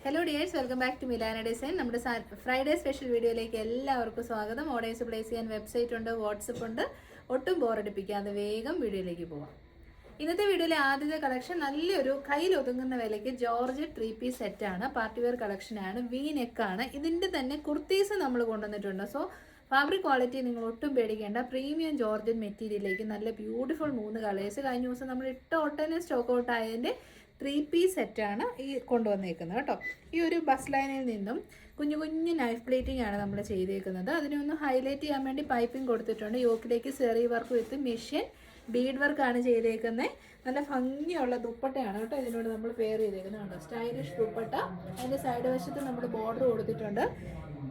Hello dears, welcome back to Milana design. നമ്മുടെ Friday special വീഡിയോയിലേക്ക് എല്ലാവർക്കും സ്വാഗതം. ഓർഡേഴ്സ് പ്ലേസ് ചെയ്യാൻ വെബ്സൈറ്റ് ഉണ്ട്, വാട്സപ്പ് ഉണ്ട്. ഒട്ടും ബോറടിപ്പിക്കാതെ വേഗം വീഡിയോയിലേക്ക് പോവാം. ഇന്നത്തെ വീഡിയോയിലെ ആദ്യത്തെ കളക്ഷൻ നല്ലൊരു കയ്യിൽ ഒതുങ്ങുന്ന വിലയ്ക്ക് ജോർജ് 3-piece സെറ്റാണ്. പാർട്ടി വെയർ കളക്ഷനാണ്, വി നെക്കാണ്. ഇതിൻ്റെ തന്നെ കുർത്തീസ് നമ്മൾ കൊണ്ടുവന്നിട്ടുണ്ട്. സോ ഫാബ്രിക് ക്വാളിറ്റി നിങ്ങൾ ഒട്ടും പേടിക്കേണ്ട. പ്രീമിയം ജോർജൻ മെറ്റീരിയലിലേക്ക് നല്ല ബ്യൂട്ടിഫുൾ 3 കളേഴ്സ്. കഴിഞ്ഞ ദിവസം നമ്മൾ ഒട്ടനെ സ്റ്റോക്ക് ഔട്ട് ആയതിൻ്റെ 3-piece സെറ്റാണ് ഈ കൊണ്ടുവന്നേക്കുന്നത് കേട്ടോ. ഈ ഒരു ബസ് ലൈനിൽ നിന്നും കുഞ്ഞു കുഞ്ഞു നൈഫ് പ്ലേറ്റിംഗ് ആണ് നമ്മൾ ചെയ്തേക്കുന്നത്. അതിനൊന്ന് ഹൈലൈറ്റ് ചെയ്യാൻ വേണ്ടി പൈപ്പിംഗ് കൊടുത്തിട്ടുണ്ട്. യോക്കിലേക്ക് സെറി വർക്ക് വിത്ത് മിഷ്യൻ ബീഡ് വർക്കാണ് ചെയ്തേക്കുന്നത്. നല്ല ഭംഗിയുള്ള ദുപ്പട്ടയാണ് കേട്ടോ ഇതിനോട് നമ്മൾ പെയർ ചെയ്തേക്കുന്നത് കേട്ടോ. സ്റ്റൈലിഷ് ദുപ്പട്ട. അതിൻ്റെ സൈഡ് വശത്ത് നമ്മൾ ബോർഡർ കൊടുത്തിട്ടുണ്ട്.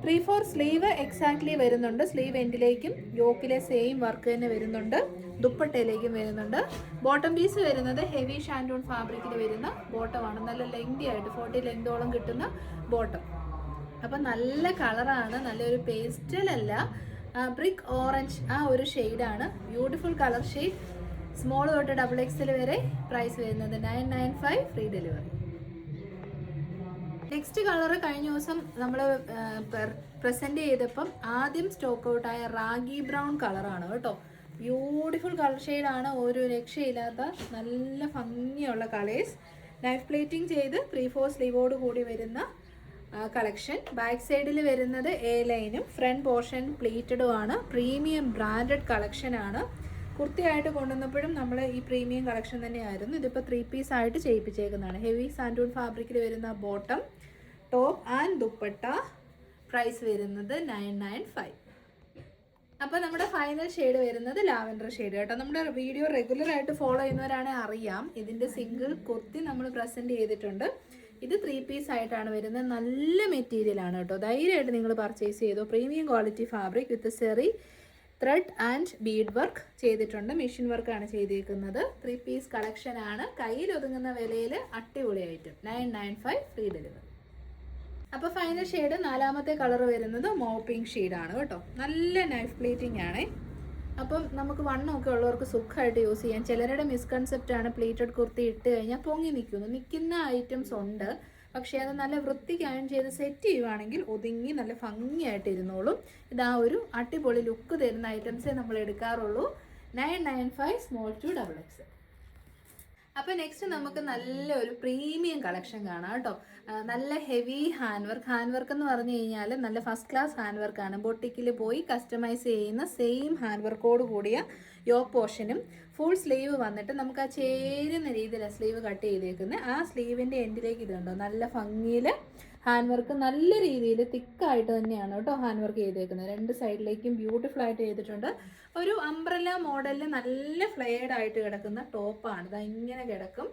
3/4 സ്ലീവ് എക്സാക്ട്ലി വരുന്നുണ്ട്. സ്ലീവ് എൻഡിലേക്കും യോക്കിലെ സെയിം വർക്ക് തന്നെ വരുന്നുണ്ട്. ദുപ്പട്ടയിലേക്കും വരുന്നുണ്ട്. ബോട്ടം പീസ് വരുന്നത് ഹെവി ഷാൻഡൂൺ ഫാബ്രിക്കിൽ വരുന്ന ബോട്ടമാണ്. നല്ല ലെങ്തി ആയിട്ട് 40 ലെങ്തോളം കിട്ടുന്ന ബോട്ടം. അപ്പം നല്ല കളറാണ്, നല്ലൊരു പേസ്റ്റൽ അല്ല, ബ്രിക്ക് ഓറഞ്ച് ആ ഒരു ഷെയ്ഡാണ്. Beautiful colour shade. സ്മോൾ തൊട്ട് XXL വരെ. പ്രൈസ് വരുന്നത് 995, ഫ്രീ ഡെലിവറി. നെക്സ്റ്റ് കളർ കഴിഞ്ഞ ദിവസം നമ്മൾ പ്രസൻറ്റ് ചെയ്തപ്പം ആദ്യം സ്റ്റോക്ക് ഔട്ടായ റാഗി ബ്രൗൺ കളറാണ് കേട്ടോ. ബ്യൂട്ടിഫുൾ കളർ ഷെയ്ഡാണ്, ഒരു രക്ഷയില്ലാത്ത നല്ല ഭംഗിയുള്ള കളേഴ്സ്. നൈഫ് പ്ലേറ്റിംഗ് ചെയ്ത് 3/4 സ്ലീവോട് കൂടി വരുന്ന കളക്ഷൻ. ബാക്ക് സൈഡിൽ വരുന്നത് എ ലൈനും ഫ്രണ്ട് പോർഷൻ പ്ലീറ്റഡും ആണ്. പ്രീമിയം ബ്രാൻഡഡ് കളക്ഷനാണ്. കുർത്തിയായിട്ട് കൊണ്ടുവന്നപ്പോഴും നമ്മൾ ഈ പ്രീമിയം കളക്ഷൻ തന്നെയായിരുന്നു. ഇതിപ്പോൾ 3-piece ആയിട്ട് ചെയ്യിപ്പിച്ചേക്കുന്നതാണ്. ഹെവി സാൻഡൂൺ ഫാബ്രിക്കിൽ വരുന്ന bottom, top and dupatta. Price വരുന്നത് 995. അപ്പോൾ നമ്മുടെ ഫൈനൽ ഷെയ്ഡ് വരുന്നത് ലാവൻഡർ ഷെയ്ഡ് കേട്ടോ. നമ്മുടെ വീഡിയോ റെഗുലറായിട്ട് ഫോളോ ചെയ്യുന്നവരാണെങ്കിൽ അറിയാം, ഇതിൻ്റെ സിംഗിൾ കുർത്തി നമ്മൾ പ്രസൻറ്റ് ചെയ്തിട്ടുണ്ട്. ഇത് 3-piece ആയിട്ടാണ് വരുന്നത്. നല്ല മെറ്റീരിയലാണ് കേട്ടോ. ധൈര്യമായിട്ട് നിങ്ങൾ പർച്ചേസ് ചെയ്തോ. Premium quality fabric with zari thread and bead work ചെയ്തിട്ടുണ്ട്. മെഷീൻ വർക്കാണ് ചെയ്തിരിക്കുന്നത്. 3-piece കളക്ഷനാണ്. കയ്യിൽ ഒതുങ്ങുന്ന വിലയിൽ അടിപൊളി ഐറ്റം. 995, free delivery. അപ്പോൾ ഫൈനൽ ഷെയ്ഡ് നാലാമത്തെ കളർ വരുന്നത് മോപ്പിംഗ് ഷെയ്ഡാണ് കേട്ടോ. നല്ല നൈഫ് പ്ലേറ്റിംഗ് ആണ്. അപ്പം നമുക്ക് വണ്ണമൊക്കെ ഉള്ളവർക്ക് സുഖമായിട്ട് യൂസ് ചെയ്യാം. ചിലരുടെ മിസ്കൺസെപ്റ്റാണ് പ്ലീറ്റഡ് കുർത്തി ഇട്ട് കഴിഞ്ഞാൽ പൊങ്ങി നിൽക്കുന്ന ഐറ്റംസ് ഉണ്ട്. പക്ഷേ അത് നല്ല വൃത്തിക്ക് അയൺ ചെയ്ത് സെറ്റ് ചെയ്യുവാണെങ്കിൽ ഒതുങ്ങി നല്ല ഭംഗിയായിട്ട് ഇരുന്നോളും. ഇതാ ഒരു അടിപൊളി ലുക്ക് തരുന്ന ഐറ്റംസേ നമ്മൾ എടുക്കാറുള്ളൂ. 995, സ്മോൾ ടു XXL. അപ്പോൾ നെക്സ്റ്റ് നമുക്ക് നല്ലൊരു പ്രീമിയം കളക്ഷൻ കാണാം കേട്ടോ. നല്ല ഹെവി ഹാൻഡ് വർക്ക് എന്ന് പറഞ്ഞു കഴിഞ്ഞാൽ നല്ല ഫസ്റ്റ് ക്ലാസ് ഹാൻഡ് വർക്കാണ്. ബൊട്ടിക്കിൽ പോയി കസ്റ്റമൈസ് ചെയ്യുന്ന സെയിം ഹാൻഡ് വർക്കോട് കൂടിയ യോക്ക് പോർഷനും ഫുൾ സ്ലീവ് വന്നിട്ട് നമുക്ക് ആ ചേരുന്ന രീതിയിലാണ് സ്ലീവ് കട്ട് ചെയ്തേക്കുന്നത്. ആ സ്ലീവിൻ്റെ എൻഡിലേക്ക് ഇതുണ്ടോ നല്ല ഭംഗിയിൽ ഹാൻഡ് വർക്ക് നല്ല രീതിയിൽ തിക്കായിട്ട് തന്നെയാണ് കേട്ടോ ഹാൻഡ് വർക്ക് ചെയ്തേക്കുന്നത്. 2 സൈഡിലേക്കും ബ്യൂട്ടിഫുൾ ആയിട്ട് ചെയ്തിട്ടുണ്ട്. ഒരു അംബ്രല്ല മോഡലിൽ നല്ല ഫ്ലെയർഡ് ആയിട്ട് കിടക്കുന്ന ടോപ്പാണ്. ഇത് ഇങ്ങനെ കിടക്കും.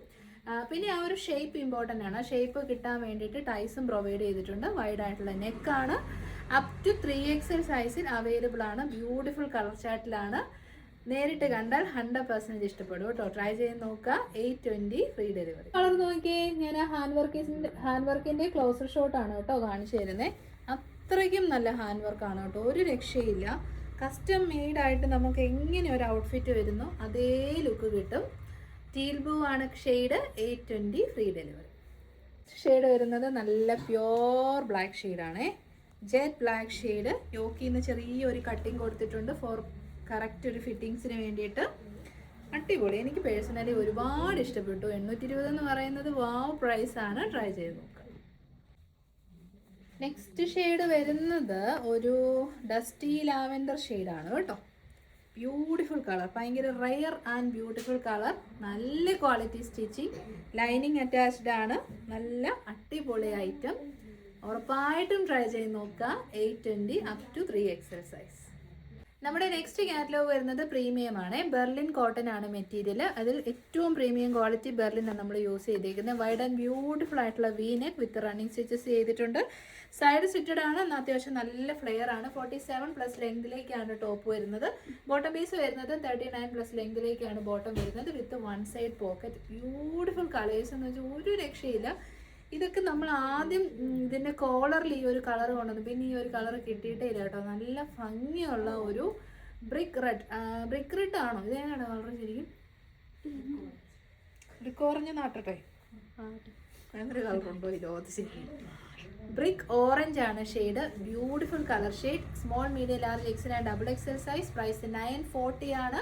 പിന്നെ ആ ഒരു ഷേപ്പ് ഇമ്പോർട്ടൻ്റ് ആണ്. ഷേപ്പ് കിട്ടാൻ വേണ്ടിയിട്ട് ടൈസും പ്രൊവൈഡ് ചെയ്തിട്ടുണ്ട്. വൈഡ് ആയിട്ടുള്ള നെക്കാണ്. അപ് ടു 3XL സൈസിൽ അവൈലബിൾ ആണ്. ബ്യൂട്ടിഫുൾ കളർ ചാർട്ടിലാണ്. നേരിട്ട് കണ്ടാൽ 100% ഇഷ്ടപ്പെടും കേട്ടോ. ട്രൈ ചെയ്ത് നോക്കുക. 820, ഫ്രീ ഡെലിവറി. കളർ നോക്കിയേ, ഞാൻ ആ ഹാൻഡ് വർക്കിൻ്റെ ക്ലോസർ ഷോട്ടാണ് കേട്ടോ കാണിച്ചു തരുന്നത്. അത്രയ്ക്കും നല്ല ഹാൻഡ് വർക്കാണ് കേട്ടോ, ഒരു രക്ഷയില്ല. കസ്റ്റം മെയ്ഡായിട്ട് നമുക്ക് എങ്ങനെ ഒരു ഔട്ട്ഫിറ്റ് വരുന്നു അതേ ലുക്ക് കിട്ടും. ടീൽ ബ്ലൂ ആണ് ഷെയ്ഡ്. 820, free delivery. ഷെയ്ഡ് വരുന്നത് നല്ല പ്യോർ ബ്ലാക്ക് ഷെയ്ഡാണേ. Jet black shade. യോക്കിന്ന് ചെറിയൊരു കട്ടിങ് കൊടുത്തിട്ടുണ്ട് ഫോർ കറക്റ്റ് ഒരു ഫിറ്റിങ്സിന് വേണ്ടിയിട്ട്. അടിപൊളി. എനിക്ക് പേഴ്സണലി ഒരുപാട് ഇഷ്ടപ്പെട്ടു. 820 എന്ന് പറയുന്നത് വാവ് പ്രൈസാണ്. ട്രൈ ചെയ്ത് നോക്കുക. നെക്സ്റ്റ് ഷെയ്ഡ് വരുന്നത് ഒരു ഡസ്റ്റി ലാവൻഡർ ഷെയ്ഡാണ് കേട്ടോ. ബ്യൂട്ടിഫുൾ കളർ, ഭയങ്കര റെയർ ആൻഡ് ബ്യൂട്ടിഫുൾ കളർ. നല്ല ക്വാളിറ്റി സ്റ്റിച്ചിങ്, ലൈനിങ് അറ്റാച്ച്ഡ് ആണ്. നല്ല അടിപൊളി ഐറ്റം. ഉറപ്പായിട്ടും ട്രൈ ചെയ്ത് നോക്കുക. 820, അപ് ടു 3XL സൈസ്. നമ്മുടെ നെക്സ്റ്റ് കാറ്റലോഗ് വരുന്നത് പ്രീമിയം ആണ്. ബെർലിൻ കോട്ടൺ ആണ് മെറ്റീരിയൽ. അതിൽ ഏറ്റവും പ്രീമിയം ക്വാളിറ്റി ബെർലിനാണ് നമ്മൾ യൂസ് ചെയ്തിരിക്കുന്നത്. വൈഡ് ആൻഡ് ബ്യൂട്ടിഫുൾ ആയിട്ടുള്ള V neck with running stitches ചെയ്തിട്ടുണ്ട്. സൈഡ് സ്റ്റിറ്റഡ് ആണ്. അത്യാവശ്യം നല്ല ഫ്ലെയർ ആണ്. 47+ ലെങ്തിലേക്കാണ് ടോപ്പ് വരുന്നത്. ബോട്ടം പീസ് വരുന്നത് 39+ ലെങ്തിലേക്കാണ് ബോട്ടം വരുന്നത് വിത്ത് 1 സൈഡ് പോക്കറ്റ്. ബ്യൂട്ടിഫുൾ കളേഴ്സ് എന്ന് വെച്ചാൽ ഒരു രക്ഷയില്ല. ഇതൊക്കെ നമ്മൾ ആദ്യം ഇതിൻ്റെ കോളറിൽ ഈ ഒരു കളർ കൊണ്ടുവന്നു, പിന്നെ ഈ ഒരു കളർ കിട്ടിയിട്ടേ ഇല്ല കേട്ടോ. നല്ല ഭംഗിയുള്ള ഒരു ബ്രിക്ക് റെഡ് ആണോ ഇതേതാണ് കളർ ശരിക്കും? ബ്രിക്ക് ഓറഞ്ച് നാട്ടട്ടെ. വേറൊരു കളറുണ്ടോ ഇല്ലോ? അത് ശരി. ബ്രിക്ക് ഓറഞ്ച് ആണ് shade. Beautiful colour shade. Small medium large XL and double XL size. Price 940 ആണ്.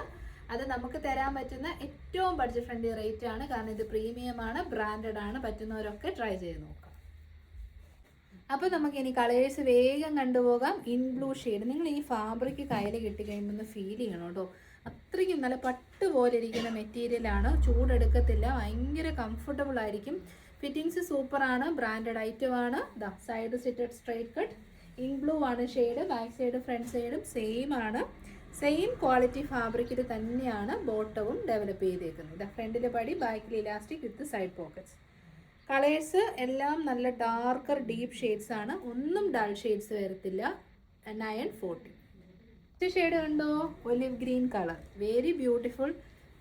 അത് നമുക്ക് തരാൻ പറ്റുന്ന ഏറ്റവും ബഡ്ജറ്റ് ഫ്രണ്ട്ലി റേറ്റ് ആണ്. കാരണം ഇത് പ്രീമിയം ആണ്, ബ്രാൻഡഡ് ആണ്. പറ്റുന്നവരൊക്കെ ട്രൈ ചെയ്ത് നോക്കാം. അപ്പോൾ നമുക്ക് ഇനി കളേഴ്സ് വേഗം കണ്ടുപോകാം. In blue shade. നിങ്ങൾ ഈ ഫാബ്രിക് കയ്യിൽ കിട്ടിക്കഴിയുമ്പോൾ ഫീൽ ചെയ്യണം കേട്ടോ. അത്രയ്ക്കും നല്ല പട്ട് പോലെ ഇരിക്കുന്ന മെറ്റീരിയലാണ്. ചൂടെടുക്കത്തില്ല, ഭയങ്കര കംഫർട്ടബിൾ ആയിരിക്കും. ഫിറ്റിങ്സ് സൂപ്പറാണ്, ബ്രാൻഡഡ് ഐറ്റമാണ്. ദാ side സിറ്റഡ് straight cut. In blue ആണ് ഷെയ്ഡ്. ബാക്ക് സൈഡും ഫ്രണ്ട് സൈഡും സെയിം ആണ്. സെയിം ക്വാളിറ്റി ഫാബ്രിക്കിൽ തന്നെയാണ് ബോട്ടവും ഡെവലപ്പ് ചെയ്തേക്കുന്നത്. ഫ്രണ്ടിലെ പടി, ബാക്കിൽ ഇലാസ്റ്റിക് വിത്ത് സൈഡ് പോക്കറ്റ്സ്. കളേഴ്സ് എല്ലാം നല്ല ഡാർക്കർ ഡീപ്പ് ഷെയ്ഡ്സ് ആണ്. ഒന്നും ഡൾ ഷെയ്ഡ്സ് വരത്തില്ല. 940. നെക്സ്റ്റ് ഷെയ്ഡ് കണ്ടോ? Olive green colour. Very beautiful,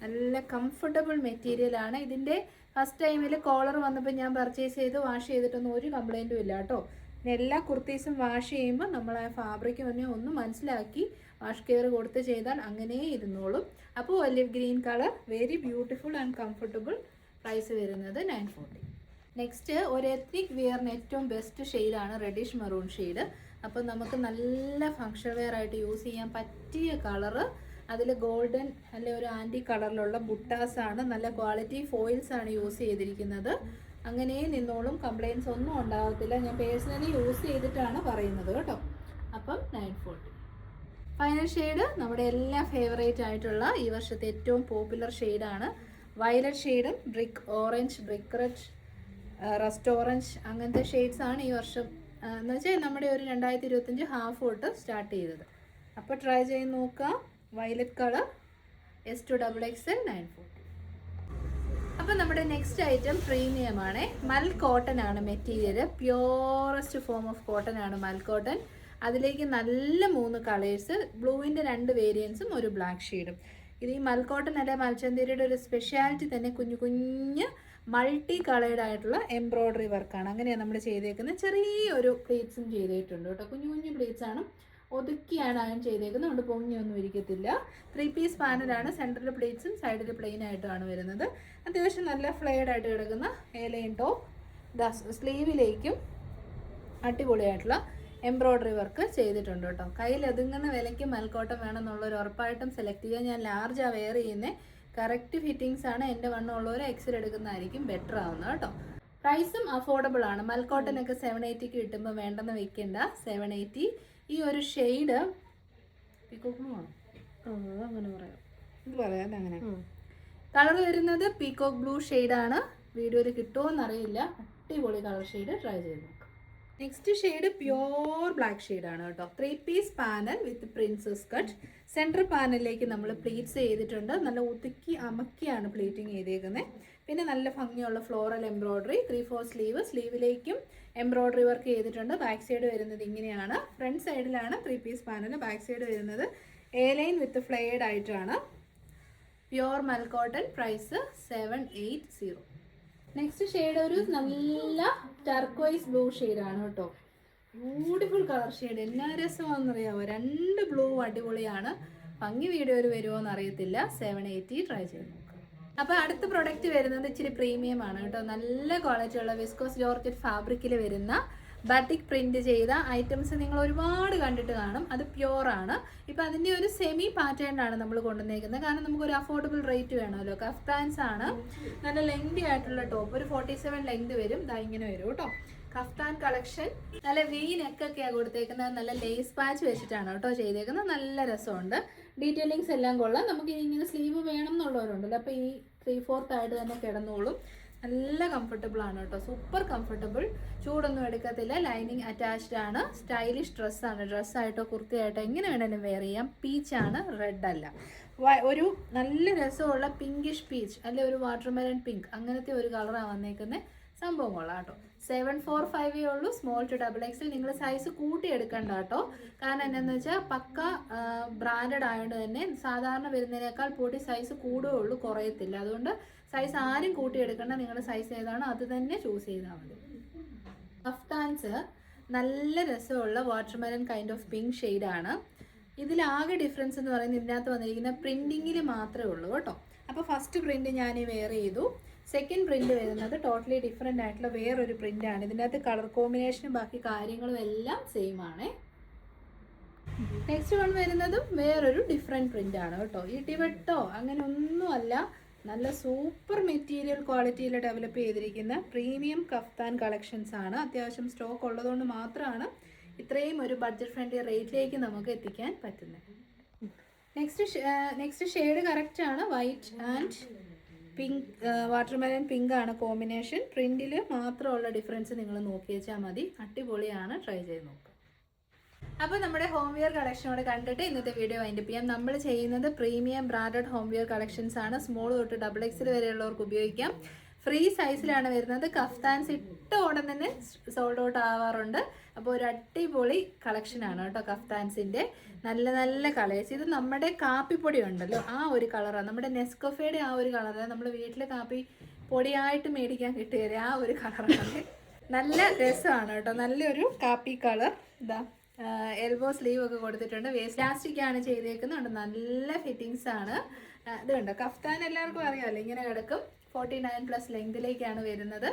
നല്ല കംഫർട്ടബിൾ മെറ്റീരിയൽ ആണ്. ഇതിൻ്റെ ഫസ്റ്റ് ടൈമിൽ കോളർ വന്നപ്പോൾ ഞാൻ പർച്ചേസ് ചെയ്ത് വാഷ് ചെയ്തിട്ടൊന്നും ഒരു കംപ്ലൈൻറ്റും ഇല്ല കേട്ടോ. പിന്നെ എല്ലാ കുർത്തീസും വാഷ് ചെയ്യുമ്പോൾ നമ്മൾ ആ ഫാബ്രിക് തന്നെ ഒന്ന് മനസ്സിലാക്കി വാഷ് കെയർ കൊടുത്ത് ചെയ്താൽ അങ്ങനെ ഇരുന്നോളും. അപ്പോൾ olive green colour, very beautiful and comfortable. Price വരുന്നത് 940. നെക്സ്റ്റ് ഒരു എത്നിക് വിയറിന് ഏറ്റവും ബെസ്റ്റ് ഷെയ്ഡാണ് റെഡിഷ് മെറൂൺ ഷെയ്ഡ്. അപ്പോൾ നമുക്ക് നല്ല ഫങ്ഷൻ വെയർ ആയിട്ട് യൂസ് ചെയ്യാൻ പറ്റിയ കളറ്. അതിൽ ഗോൾഡൻ അല്ലെ ഒരു ആൻറ്റി കളറിലുള്ള ബുട്ടാസ് ആണ്. നല്ല ക്വാളിറ്റി ഫോയിൽസ് ആണ് യൂസ് ചെയ്തിരിക്കുന്നത്. അങ്ങനെ നിന്നോളും, കംപ്ലയിൻസ് ഒന്നും ഉണ്ടാകത്തില്ല. ഞാൻ പേഴ്സണലി യൂസ് ചെയ്തിട്ടാണ് പറയുന്നത് കേട്ടോ. അപ്പം 940. ഫൈനൽ ഷെയ്ഡ് നമ്മുടെ എല്ലാ ഫേവറേറ്റ് ആയിട്ടുള്ള ഈ വർഷത്തെ ഏറ്റവും പോപ്പുലർ ഷെയ്ഡാണ് വയലറ്റ് ഷെയ്ഡും brick orange, brick red, rest orange, അങ്ങനത്തെ ഷെയ്ഡ്സ് ആണ് ഈ വർഷം എന്ന് വെച്ചാൽ നമ്മുടെ ഒരു 2025 ഹാഫ് തൊട്ട് സ്റ്റാർട്ട് ചെയ്തത്. അപ്പോൾ ട്രൈ ചെയ്ത് നോക്കുക. Violet colour, S2XXL 940. അപ്പോൾ നമ്മുടെ നെക്സ്റ്റ് ഐറ്റം പ്രീമിയം ആണ്. മൽ കോട്ടൺ ആണ് മെറ്റീരിയൽ. പ്യോറസ്റ്റ് ഫോം ഓഫ് കോട്ടൺ ആണ് മൽ കോട്ടൺ. അതിലേക്ക് നല്ല 3 കളേഴ്സ്, ബ്ലൂവിൻ്റെ 2 വേരിയൻസും ഒരു ബ്ലാക്ക് ഷെയ്ഡും. ഇത് ഈ മൽ കോട്ടൺ അല്ലെ മൽച്ചന്തേരിയുടെ ഒരു സ്പെഷ്യാലിറ്റി തന്നെ കുഞ്ഞു കുഞ്ഞ് മൾട്ടി കളേർഡ് ആയിട്ടുള്ള എംബ്രോയ്ഡറി വർക്കാണ്. അങ്ങനെയാണ് നമ്മൾ ചെയ്തേക്കുന്നത്. ചെറിയൊരു പ്ലേറ്റ്സും ചെയ്തിട്ടുണ്ട് കേട്ടോ. കുഞ്ഞു കുഞ്ഞു പ്ലേറ്റ്സ് ആണ്, ഒതുക്കിയാണ് അയൺ ചെയ്തേക്കുന്നത്. അതുകൊണ്ട് പൊങ്ങിയൊന്നും ഇരിക്കത്തില്ല. 3 പീസ് പാനലാണ്. സെൻറ്ററിൽ പ്ലേറ്റ്സും സൈഡിൽ പ്ലെയിൻ ആയിട്ടാണ് വരുന്നത്. അത്യാവശ്യം നല്ല ഫ്ലെയർഡ് ആയിട്ട് കിടക്കുന്ന എലൈൻ ടോപ്പ്. സ്ലീവിലേക്കും അടിപൊളിയായിട്ടുള്ള എംബ്രോയ്ഡറി വർക്ക് ചെയ്തിട്ടുണ്ട് കേട്ടോ. കയ്യിൽ ഒതുങ്ങുന്ന വിലയ്ക്ക് മൽക്കോട്ടം വേണമെന്നുള്ളൊരു ഉറപ്പായിട്ടും സെലക്ട് ചെയ്യുക. ഞാൻ ലാർജാണ് വെയർ ചെയ്യുന്നത്. കറക്റ്റ് ഫിറ്റിങ്സ് ആണ്. എൻ്റെ വണ്ണമുള്ളവർ എക്സൽ എടുക്കുന്നതായിരിക്കും ബെറ്റർ ആവുന്നത് കേട്ടോ. പ്രൈസും അഫോർഡബിൾ ആണ്. മൽക്കോട്ടനൊക്കെ 780 കിട്ടുമ്പോൾ വേണ്ടെന്ന് വെക്കേണ്ട. 780. ഈ ഒരു ഷെയ്ഡ് അങ്ങനെ പറയാം, ഇത് പറയാം അങ്ങനെ. കളർ വരുന്നത് പീകോക്ക് ബ്ലൂ ഷെയ്ഡാണ്. വീഡിയോയിൽ കിട്ടുമോ എന്നറിയില്ല. അടിപൊളി കളർ ഷെയ്ഡ്. ട്രൈ ചെയ്ത് നോക്കാം. നെക്സ്റ്റ് ഷെയ്ഡ് പ്യോർ ബ്ലാക്ക് ഷെയ്ഡാണ് കേട്ടോ. 3 പീസ് പാനൽ വിത്ത് പ്രിൻസസ് കട്ട്. സെൻറ്റർ പാനലിലേക്ക് നമ്മൾ പ്ലീറ്റ്സ് ചെയ്തിട്ടുണ്ട്. നല്ല ഒതുക്കി അമക്കിയാണ് പ്ലീറ്റിങ് ചെയ്തേക്കുന്നത്. പിന്നെ നല്ല ഭംഗിയുള്ള ഫ്ലോറൽ എംബ്രോയ്ഡറി. 3/4 സ്ലീവ്. സ്ലീവിലേക്കും എംബ്രോയ്ഡറി വർക്ക് ചെയ്തിട്ടുണ്ട്. ബാക്ക് സൈഡ് വരുന്നത് ഇങ്ങനെയാണ്. ഫ്രണ്ട് സൈഡിലാണ് 3 പീസ് പാനൽ. ബാക്ക് സൈഡ് വരുന്നത് എ ലൈൻ വിത്ത് ഫ്ലെയർഡ് ആയിട്ടാണ്. പ്യോർ മൽക്കോട്ടൺ. പ്രൈസ് 780. നെക്സ്റ്റ് ഷെയ്ഡ് ഒരു നല്ല ടർക്കോയ്സ് ബ്ലൂ ഷെയ്ഡാണ് കേട്ടോ. Beautiful colour shade. എന്നാ രസമാണെന്നറിയാമോ? 2 ബ്ലൂ അടിപൊളിയാണ്. ഭംഗി വീഡിയോയിൽ വരുമോ എന്നറിയത്തില്ല. 780. ട്രൈ ചെയ്ത് നോക്കാം. അപ്പോൾ അടുത്ത പ്രൊഡക്റ്റ് വരുന്നത് ഇച്ചിരി പ്രീമിയം ആണ് കേട്ടോ. നല്ല ക്വാളിറ്റി ഉള്ള വിസ്കോസ് ജോർജറ്റ് ഫാബ്രിക്കിൽ വരുന്ന ബാറ്റിക് പ്രിന്റ് ചെയ്ത ഐറ്റംസ് നിങ്ങൾ ഒരുപാട് കണ്ടിട്ട് കാണും. അത് പ്യോർ ആണ്. ഇപ്പം അതിൻ്റെ ഒരു സെമി പാറ്റേൺ ആണ് നമ്മൾ കൊണ്ടുവന്നേക്കുന്നത്. കാരണം നമുക്കൊരു അഫോർഡബിൾ റേറ്റ് വേണമല്ലോ. കഫ്താൻസ് ആണ്. നല്ല ലെങ്തി ആയിട്ടുള്ള ടോപ്പ്. ഒരു 47 ലെങ്ത് വരും. ഇതാ ഇങ്ങനെ വരും കേട്ടോ. Kaftan collection. നല്ല വി നെക്കൊക്കെയാണ് കൊടുത്തേക്കുന്നത്. നല്ല ലേസ് പാച്ച് വെച്ചിട്ടാണ് കേട്ടോ ചെയ്തേക്കുന്നത്. നല്ല രസമുണ്ട്. ഡീറ്റെയിലിങ്സ് എല്ലാം കൊള്ളാം. നമുക്ക് ഇങ്ങനെ സ്ലീവ് വേണം എന്നുള്ളവരുണ്ടല്ലോ. അപ്പോൾ ഈ 3/4 ആയിട്ട് തന്നെ കിടന്നോളും. നല്ല കംഫർട്ടബിൾ ആണ് കേട്ടോ. Super comfortable. ചൂടൊന്നും എടുക്കത്തില്ല. ലൈനിങ് അറ്റാച്ച്ഡ് ആണ്. സ്റ്റൈലിഷ് ഡ്രസ്സാണ്. ഡ്രസ്സായിട്ടോ കുർത്തിയായിട്ടോ എങ്ങനെ വേണമെങ്കിലും വെയർ ചെയ്യാം. പീച്ചാണ്, റെഡ് അല്ല. ഒരു നല്ല രസമുള്ള പിങ്കിഷ് പീച്ച് അല്ലെ ഒരു വാട്ടർമെലൺ പിങ്ക്, അങ്ങനത്തെ ഒരു കളറാണ് വന്നേക്കുന്നത്. സംഭവം കൊള്ളാം കേട്ടോ. 745 ഉള്ളൂ. Small to XXL. നിങ്ങൾ സൈസ് കൂട്ടി എടുക്കണ്ട കേട്ടോ. കാരണം എന്താണെന്ന് വെച്ചാൽ പക്ക ബ്രാൻഡഡ് ആയതുകൊണ്ട് തന്നെ സാധാരണ വരുന്നതിനേക്കാൾ പൊടി സൈസ് കൂടുകയുള്ളൂ, കുറയത്തില്ല. അതുകൊണ്ട് സൈസ് ആരും കൂട്ടി എടുക്കണ്ട. നിങ്ങളുടെ സൈസ് ഏതാണോ അത് തന്നെ ചൂസ് ചെയ്താൽ മതി. കഫ്താൻസ് നല്ല രസമുള്ള വാട്ടർമെലൺ കൈൻഡ് ഓഫ് പിങ്ക് ഷെയ്ഡാണ്. ഇതിലാകെ ഡിഫറൻസ് എന്ന് പറയുന്നത് ഇതിനകത്ത് വന്നിരിക്കുന്ന പ്രിൻറ്റിങ്ങിൽ മാത്രമേ ഉള്ളൂ കേട്ടോ. അപ്പോൾ ഫസ്റ്റ് പ്രിൻറ്റ് ഞാൻ വെയർ ചെയ്തു. സെക്കൻഡ് പ്രിന്റ് വരുന്നത് ടോട്ടലി ഡിഫറെൻ്റ് ആയിട്ടുള്ള വേറൊരു പ്രിൻ്റാണ്. ഇതിൻ്റെ അകത്ത് കളർ കോമ്പിനേഷനും ബാക്കി കാര്യങ്ങളും എല്ലാം സെയിം ആണ്. നെക്സ്റ്റ് വൺ വരുന്നതും വേറൊരു ഡിഫറെൻറ്റ് പ്രിൻ്റ് ആണ് കേട്ടോ. ഇടിവെട്ടോ അങ്ങനെ ഒന്നുമല്ല, നല്ല സൂപ്പർ മെറ്റീരിയൽ ക്വാളിറ്റിയിൽ ഡെവലപ്പ് ചെയ്തിരിക്കുന്ന പ്രീമിയം കഫ്താൻ കളക്ഷൻസ് ആണ്. അത്യാവശ്യം സ്റ്റോക്ക് ഉള്ളതുകൊണ്ട് മാത്രമാണ് ഇത്രയും ഒരു ബഡ്ജറ്റ് ഫ്രണ്ട്ലി റേറ്റിലേക്ക് നമുക്ക് എത്തിക്കാൻ പറ്റുന്നത്. നെക്സ്റ്റ് ഷെയ്ഡ് കറക്റ്റ് ആണ്. White and pink, watermelon pink ആണ് കോമ്പിനേഷൻ. പ്രിന്റിൽ മാത്രമുള്ള ഡിഫറൻസ് നിങ്ങൾ നോക്കി വെച്ചാൽ മതി. അടിപൊളിയാണ്, ട്രൈ ചെയ്ത് നോക്കുക. അപ്പോൾ നമ്മുടെ ഹോം വെയർ കളക്ഷനോട് കണ്ടിട്ട് ഇന്നത്തെ വീഡിയോ വൈൻഡപ്പ് ചെയ്യാം. നമ്മൾ ചെയ്യുന്നത് premium branded home wear collections ആണ്. സ്മോൾ തൊട്ട് XXL വരെയുള്ളവർക്ക് ഉപയോഗിക്കാം. ഫ്രീ സൈസിലാണ് വരുന്നത്. കഫ്താൻസ് ഇട്ട ഉടൻ തന്നെ സോൾഡ് ഔട്ട് ആവാറുണ്ട്. അപ്പോൾ ഒരു അടിപൊളി കളക്ഷനാണ് കേട്ടോ കഫ്താൻസിൻ്റെ. നല്ല നല്ല കളേഴ്സ്. ഇത് നമ്മുടെ കാപ്പിപ്പൊടി ഉണ്ടല്ലോ, ആ ഒരു കളറാണ്. നമ്മുടെ നെസ്കഫേയുടെ ആ ഒരു കളറാണ്. നമ്മൾ വീട്ടിൽ കാപ്പി പൊടിയായിട്ട് മേടിക്കാൻ കിട്ടുകയില്ല, ആ ഒരു കളറാണ്. നല്ല രസമാണ് കേട്ടോ, നല്ലൊരു കാപ്പി കളർ. ഇതാ എൽബോ സ്ലീവ് ഒക്കെ കൊടുത്തിട്ടുണ്ട്. വേസ്റ്റ് ലാസ്റ്റിക് ആണ് ചെയ്തേക്കുന്നുണ്ട്. നല്ല ഫിറ്റിങ്സ് ആണ്. ഇത് കണ്ടോ, കഫ്താൻ എല്ലാവർക്കും അറിയാമല്ലോ, ഇങ്ങനെ കിടക്കും. 49+ ലെങ്തിലേക്കാണ് വരുന്നത്.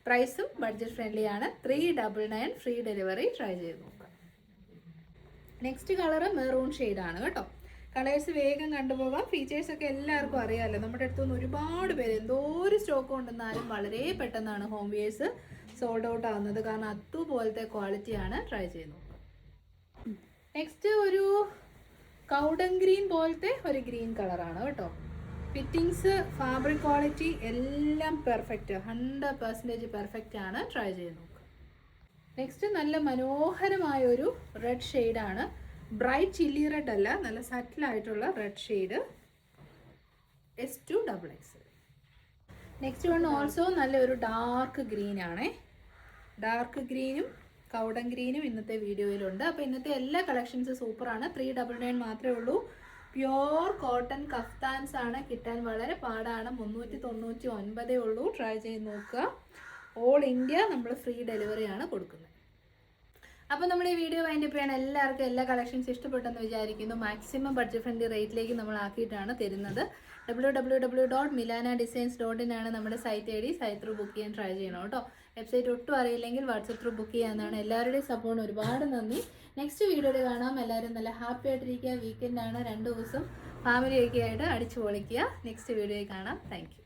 പ്രൈസും ബഡ്ജറ്റ് ഫ്രണ്ട്ലി ആണ്. 399 ഫ്രീ ഡെലിവറി. ട്രൈ ചെയ്ത് നോക്കാം. നെക്സ്റ്റ് കളറ് മെറൂൺ ഷെയ്ഡാണ് കേട്ടോ. കളേഴ്സ് വേഗം കണ്ടുപോകാം. ഫീച്ചേഴ്സൊക്കെ എല്ലാവർക്കും അറിയാമല്ലോ. നമ്മുടെ അടുത്തുനിന്ന് ഒരുപാട് പേര് എന്തോരം സ്റ്റോക്ക് കൊണ്ടുവന്നാലും വളരെ പെട്ടെന്നാണ് ഹോം വെയേഴ്സ് സോൾഡ് ഔട്ട് ആവുന്നത്. കാരണം അതുപോലത്തെ ക്വാളിറ്റിയാണ്. ട്രൈ ചെയ്ത് നോക്കാം. നെക്സ്റ്റ് ഒരു കൗഡൻ ഗ്രീൻ പോലത്തെ ഒരു ഗ്രീൻ കളറാണ് കേട്ടോ. ഫിറ്റിങ്സ്, ഫാബ്രിക് ക്വാളിറ്റി എല്ലാം പെർഫെക്റ്റ്, 100% പെർഫെക്റ്റ് ആണ്. ട്രൈ ചെയ്ത് നോക്കുക. നെക്സ്റ്റ് നല്ല മനോഹരമായൊരു റെഡ് ഷെയ്ഡാണ്. ബ്രൈറ്റ് ചില്ലി റെഡ് അല്ല, നല്ല സറ്റിലായിട്ടുള്ള red shade. S2XX. Next one also നല്ലൊരു ഡാർക്ക് ഗ്രീൻ ആണേ. ഡാർക്ക് ഗ്രീനും കൗഡൻ ഗ്രീനും ഇന്നത്തെ വീഡിയോയിലുണ്ട്. അപ്പോൾ ഇന്നത്തെ എല്ലാ കളക്ഷൻസ് സൂപ്പറാണ്. 399 മാത്രമേ ഉള്ളൂ. പ്യോർ കോട്ടൺ കഫ്താൻസ് ആണ്. കിട്ടാൻ വളരെ പാടാണ്. 399 ഉള്ളൂ. ട്രൈ ചെയ്ത് നോക്കുക. ഓൾ ഇന്ത്യ നമ്മൾ ഫ്രീ ഡെലിവറിയാണ് കൊടുക്കുന്നത്. അപ്പോൾ നമ്മൾ ഈ വീഡിയോ വൈൻഡപ്പ് ചെയ്യണം. എല്ലാവർക്കും എല്ലാ കളക്ഷൻസ് ഇഷ്ടപ്പെട്ടെന്ന് വിചാരിക്കുന്നു. മാക്സിമം ബഡ്ജറ്റ് ഫ്രണ്ട്ലി റേറ്റിലേക്ക് നമ്മൾ ആക്കിയിട്ടാണ് തരുന്നത്. www.milanadesigns.in ആണ് നമ്മുടെ site ID. Site through book ചെയ്യാൻ ട്രൈ ചെയ്യണം കേട്ടോ. വെബ്സൈറ്റ് ഒട്ടും അറിയില്ലെങ്കിൽ വാട്സപ്പ് ത്രൂ ബുക്ക് ചെയ്യാവുന്നതാണ്. എല്ലാവരുടെയും സപ്പോർട്ടിന് ഒരുപാട് നന്ദി. നെക്സ്റ്റ് വീഡിയോയിൽ കാണാം. എല്ലാവരും നല്ല ഹാപ്പി ആയിട്ടിരിക്കുക. വീക്കെൻഡാണ്, 2 ദിവസം ഫാമിലിയൊക്കെ ആയിട്ട് അടിച്ചു പൊളിക്കുക. നെക്സ്റ്റ് വീഡിയോയിൽ കാണാം. Thank you.